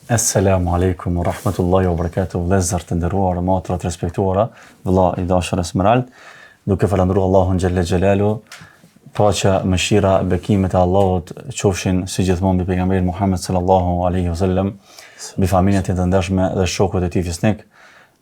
Assalamu alaikum wa rahmatullahi wa barakatuh, vëllezër të nderuar, motra të respektuara, vëlla i dashur Esmerald, duke falendëruar Allahun xhelle xhelalu, paqja, mëshira, bekimet e Allahut qofshin si gjithmonë mbi pejgamberin Muhammed sallallahu alaihi wasallam, mbi familjen e të ndershme dhe shokët e tij fisnik.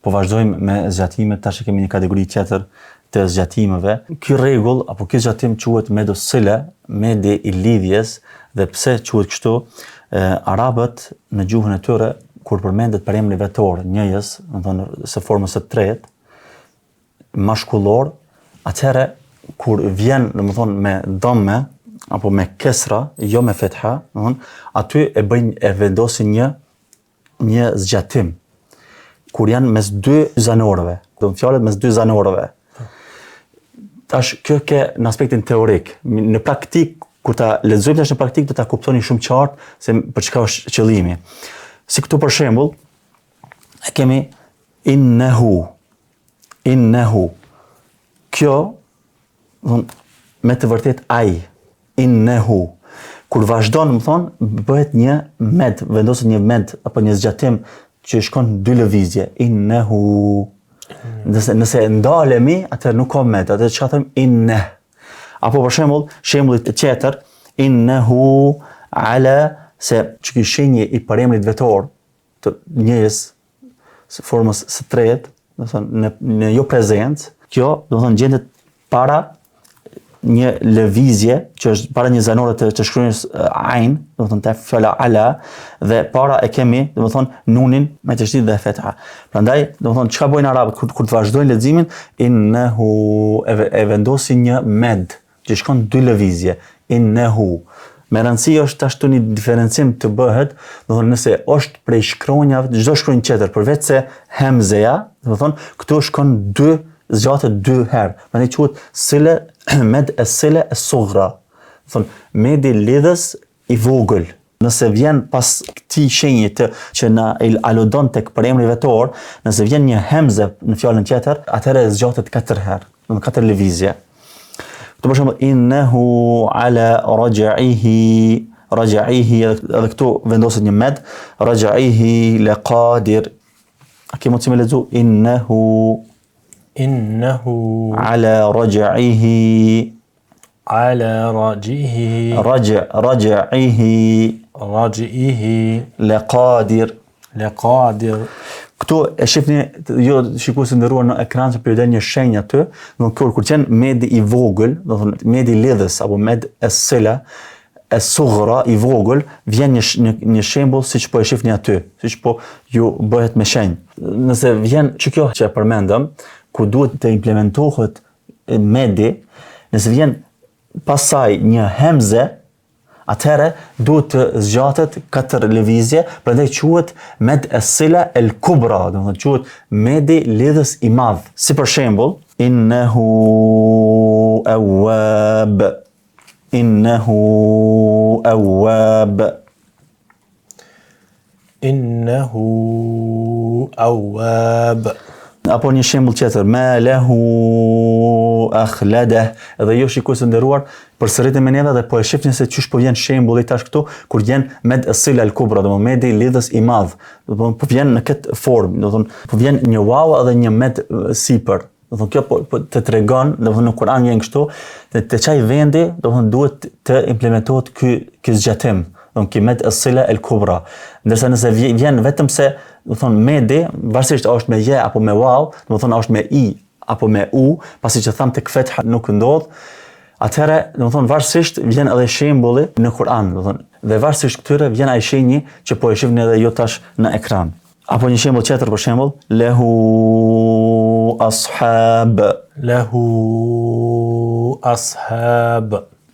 Po vazhdojmë me zgjatimet, tash kemi një kategori tjetër të zgjatimeve. Ky rregull apo ky zgjatim quhet medu sile, medi i lidhjes, dhe pse quhet kështu? Arabët në gjuhën e tyre kur përmendet për emri vetor njëjës, do të thonë së formës së tretë, mashkullor, atëherë kur vjen, do të thonë me dhamme apo me kesra, jo me fetha, do të thonë, aty e vendosin një zgjatim. Kur janë mes dy zanorëve, do të fjalët mes dy zanorëve. Tash kjo ke në aspektin teorik, në praktik kur ta lexojmë tash në praktik do ta kuptoni shumë qartë se për çka është qëllimi. Si këtu për shembull, kemi innehu. Kjo, me të vërtet ai, innehu. Kur vazhdon, më thonë, bëhet një med, vendoset një med apo një zgjatim që shkon dy lëvizje, innehu. Nëse ndalemi, atëherë nuk ka med, atëherë çka them inne. Apo për shembull, shembulli tjetër, innehu ala, se që ky shenjë i përemrit vetor të njëjës së formës së tretë, do të thonë në jo prezencë, kjo do të thonë gjendet para një lëvizje që është para një zanore të shkronjës ain, do të thonë te fjala ala, dhe para e kemi, do të thonë nunin me të shtit dhe fetha. Prandaj, do të thonë çka bojnë arabët kur të vazhdojnë leximin, innehu e vendosin një med që shkon dy lëvizje, innehu. Me rëndësi është tash një diferencim të bëhet, do të thonë nëse është prej shkronjave, çdo shkronjë tjetër përveç se hemzeja, do të thonë këtu shkon dy zgjatet dy herë. Prandaj quhet sile med as-sile as-sughra. Do të thonë medi lidhës i vogël. Nëse vjen pas këtij shenjë që na aludon tek përemri vetor, nëse vjen një hemze në fjalën tjetër, atëherë zgjatet 4 herë, do të 4 lëvizje. Këtu për shembull innehu ala raj'ihi, edhe këtu vendoset një med, raj'ihi laqadir. A ke mundësi me lexu innehu ala raj'ihi laqadir. Këtu e shihni, jo shikuesi nderuar në ekran se për një shenjë aty, do kur qen medi i vogël, do thonë medi lidhës apo med as-sila as-sughra i vogël, vjen një shembull siç po e shihni aty, siç po ju bëhet me shenjë. Nëse vjen kjo që e përmendëm, ku duhet të implementohet medi, nëse vjen pasaj një hemze, atëherë duhet të zgjatet 4 lëvizje, prandaj quhet med as-sila al-kubra, do të thotë quhet medi lidhës i madh. Si për shembull, innehu awwab. Apo një shembull tjetër, ma lahu akhladah, edhe jo shikuesi nderuar, përsëritem me neve dhe po e shihni se çish po vjen shembulli tash këtu kur vjen med as-sila al-kubra, do medi lidhës i madh. Do të thonë po vjen në këtë formë, do të thonë po vjen një waw edhe një med sipër. Do të thonë kjo po të tregon, do të thonë në Kur'an vjen kështu, te çaj vendi, do të thonë duhet të implementohet ky zgjatim. Do ky med as-sila al-kubra. Ndërsa nëse vjen vetëm se, do thonë medi, varësisht është me je apo me waw, do thonë është me i apo me u, pasi që tham tek fetha nuk ndodh, atëherë do thonë varësisht vjen edhe shembulli në Kur'an, do thonë, dhe varësisht këtyre vjen ai shenjë që po e shihni edhe ju tash në ekran. Apo një shembull tjetër për shembull, lahu ashab.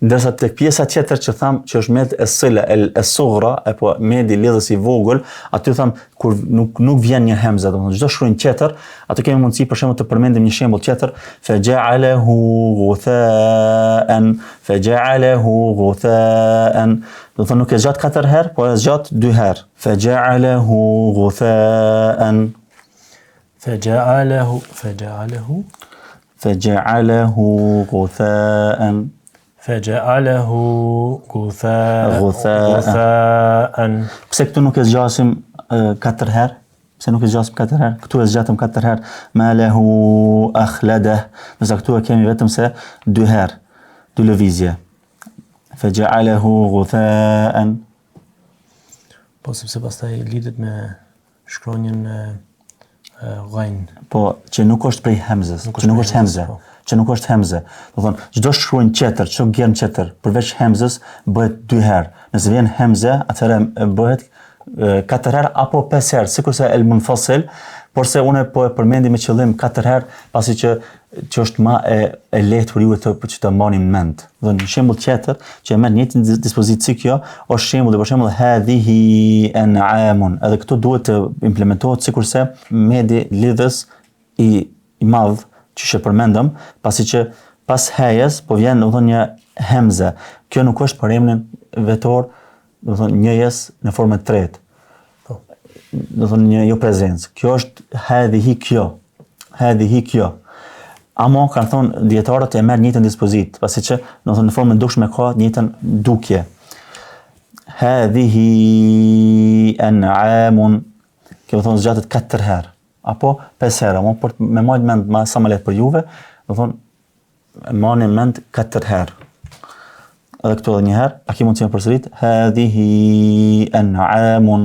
Ndërsa tek pjesa tjetër që tham që është med as-sila as-sughra apo medi lidhës i vogël, aty tham kur nuk vjen një hemze, domethënë çdo shkronjë tjetër, aty kemi mundësi për shembull të përmendim një shembull tjetër, faja'alahu ghutha'an. Do të thonë nuk e zgjat 4 herë, po e zgjat 2 herë. Faja'alahu ghutha'an. فجعله غثاء. Pse këtu nuk e zgjasim 4 herë, pse nuk e zgjasim 4 herë? Këtu e zgjatëm 4 herë. Ma lahu akhladah. Nëse këtu e kemi vetëm se 2 herë, 2 lëvizje. Faja'alahu ghutha'an. Po sepse pastaj lidhet me shkronjën ghain. Po që nuk është prej hemzës, që nuk është hemze. Që nuk është hemze. Do thonë, çdo shkruajnë tjetër, çdo gjern tjetër, përveç hemzës bëhet 2 herë. Nëse vjen hemze, atëherë bëhet 4 herë apo 5 herë, sikurse el munfasil, por se unë po e përmendi me qëllim 4 herë, pasi që është më e lehtë për ju që të mbani në mend. Do një shembull tjetër që e merr njëjtin dispozit si kjo, është shembulli për shembull hadhihi an'amun. Edhe këtu duhet të implementohet sikurse medi lidhës i madh që e përmendëm, pasi që pas hejes po vjen domethënë një hemze. Kjo nuk është për emrin vetor, domethënë njëjes në formën 3. Domethënë një jo prezencë. Kjo është hadhihi kjo. Hadhihi kjo. Amo kanë thonë dietarët e merr njëjtën dispozit, pasi që domethënë në formën dukshme ka njëjtën dukje. Hadhihi an'amun. Kjo thonë zgjatet 4 herë apo 5 herë, por me marrë mend ma sa më lehtë për juve, domethënë marrni mend 4 herë. Edhe këtu edhe një herë, a ki mund të më përsërit? Hadhihi an'amun.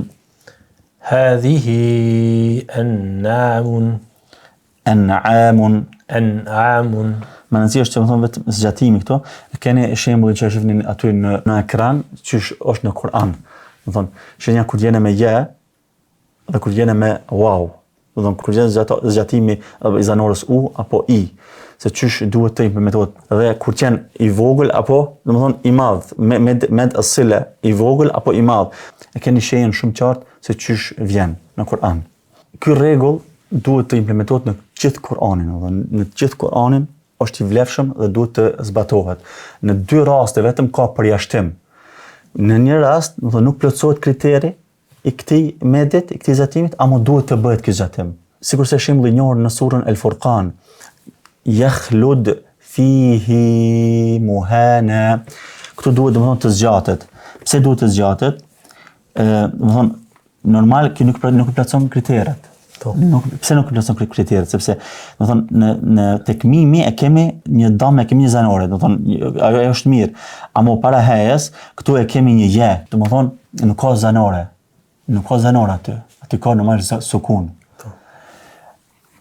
Hadhihi an'amun. An'amun. An'amun. Më nëzi është që më thonë vetë zgjatimi këto, keni shembullin që e shifnin aty në ekran, që është në Kur'an. Më thonë, shenja kur jene me je, dhe kur jene me wow. Më thonë, kur jene zgjatimi i zanorës u apo i, se qysh duhet të implementohet. Dhe kur qenë i vogël apo, dhe më thonë, i madh, med asile, i vogël apo i madh. E keni shenjën shumë qartë se qysh vjen në Kur'an. Ky rregull duhet të implementohet në gjithë Kur'anin, në gjithë Kur'anin është i vlefshëm dhe duhet të zbatohet. Në 2 raste vetëm ka përjashtim. Në një rast, nuk plotësohet kriteri i këtij medit, i këtij zgjatimit, ama duhet të bëhet ky zgjatim. Sikurse shembulli i njohur në surën El Furqan, yakhlud fihi muhana. Këtu duhet domethënë të zgjatet. Pse duhet të zgjatet? Domethënë normal që nuk plotëson kriteret. Pse nuk plotëson kriteret? Sepse domethënë në tekmimi e kemi një dëm, e kemi një zanore, domethënë ajo është mirë. Ama para hejes këtu e kemi një je, domethënë nuk ka zanore. Nuk ka zanore aty. Aty ka normal sukun.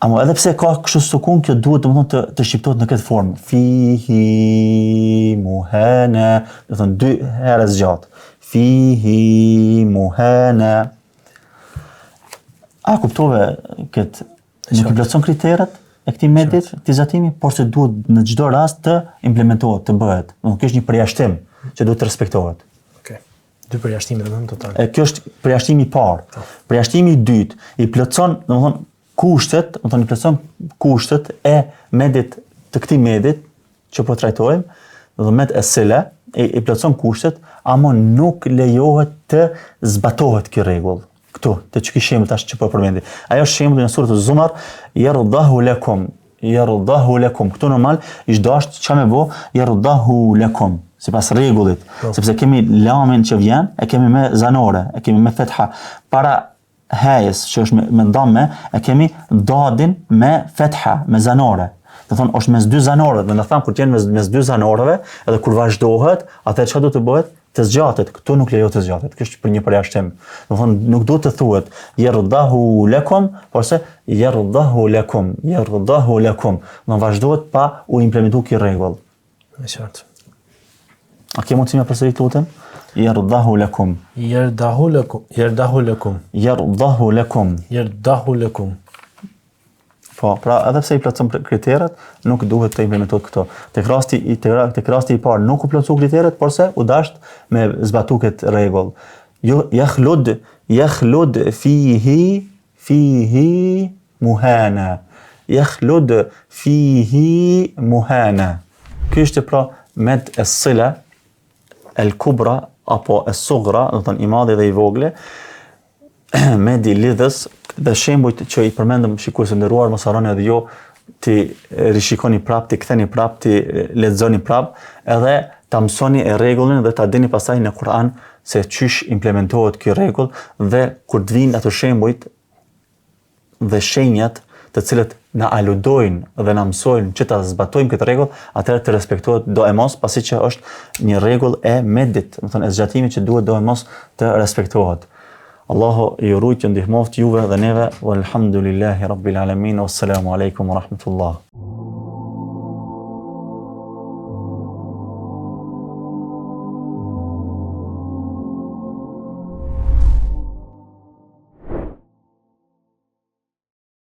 Ama edhe pse ka kështu sukun, kjo duhet domethënë të shqiptohet në këtë formë. Fihi muhana, domethënë 2 herë zgjat. Fihi muhana. A kuptove këtë, nuk i plotëson kriteret e këtij medit, këtij zgjatimi, por se duhet në çdo rast të implementohet, të bëhet. Kjo është një përjashtim që duhet të respektohet. Okej. 2 përjashtime domethënë total. Kjo është përjashtimi i parë. Përjashtimi i dytë i plotëson domethënë kushtet, domethënë i plotëson kushtet e medit të këtij medit që po trajtojmë, domethënë med asila i plotëson kushtet, ama nuk lejohet të zbatohet ky rregull. Këtu, të që kishë shembull tash që po përmendi. Ajo është shembulli në surën Az-Zumar, yardahu lakum. Yardahu lakum. Këtu normal ish dasht çka më bë, yardahu lakum, sipas rregullit. Sepse kemi lamin që vjen, e kemi me zanore, e kemi me fetha. Para hejes që është me ndamme, e kemi dadin me fetha, me zanore. Do thonë është mes 2 zanoreve, do të them kur janë mes 2 zanoreve, edhe kur vazhdohet, atë çka do të bëhet? Të zgjatet, këtu nuk lejo të zgjatet. Kjo është për një përjashtim. Do thonë nuk duhet të thuhet yardahu lakum, por se yardahu lakum, yardahu lakum. Do vazhdohet pa u implementuar ky rregull. Me qartë. A ke mundësi më përsërit lutem? Yardahu lakum. Yardahu lakum. Yardahu lakum. Yardahu lakum. Yardahu lakum. Po, pra edhe pse i plotëson kriteret, nuk duhet të implementohet këto. Tek rasti i parë nuk u plotësua kriteret, por se u dasht me zbatu këtë rregull. Yakhlud fihi muhana. Yakhlud fihi muhana. Ky është pra med as-sila al-kubra apo as-sughra, do të thonë i madhi dhe i vogël, medi lidhës. Dhe shembujt që i përmendëm shikues të nderuar, mos harroni edhe jo ti rishikoni prap, ti ktheni prap, ti lexoni prap, edhe ta mësoni e rregullin dhe ta dini pastaj në Kur'an se çysh implementohet ky rregull dhe kur të vinë ato shembujt dhe shenjat të cilët na aludojnë dhe na mësojnë që ta zbatojmë këtë rregull, atëherë të respektohet do e mos, pasi që është një rregull e medit, do të thonë e zgjatimit që duhet do e mos të respektohet. Allahu ju rujt, ju ndihmoft juve dhe neve, walhamdulillahi rabbil alamin, wassalamu alaikum wa rahmatullah.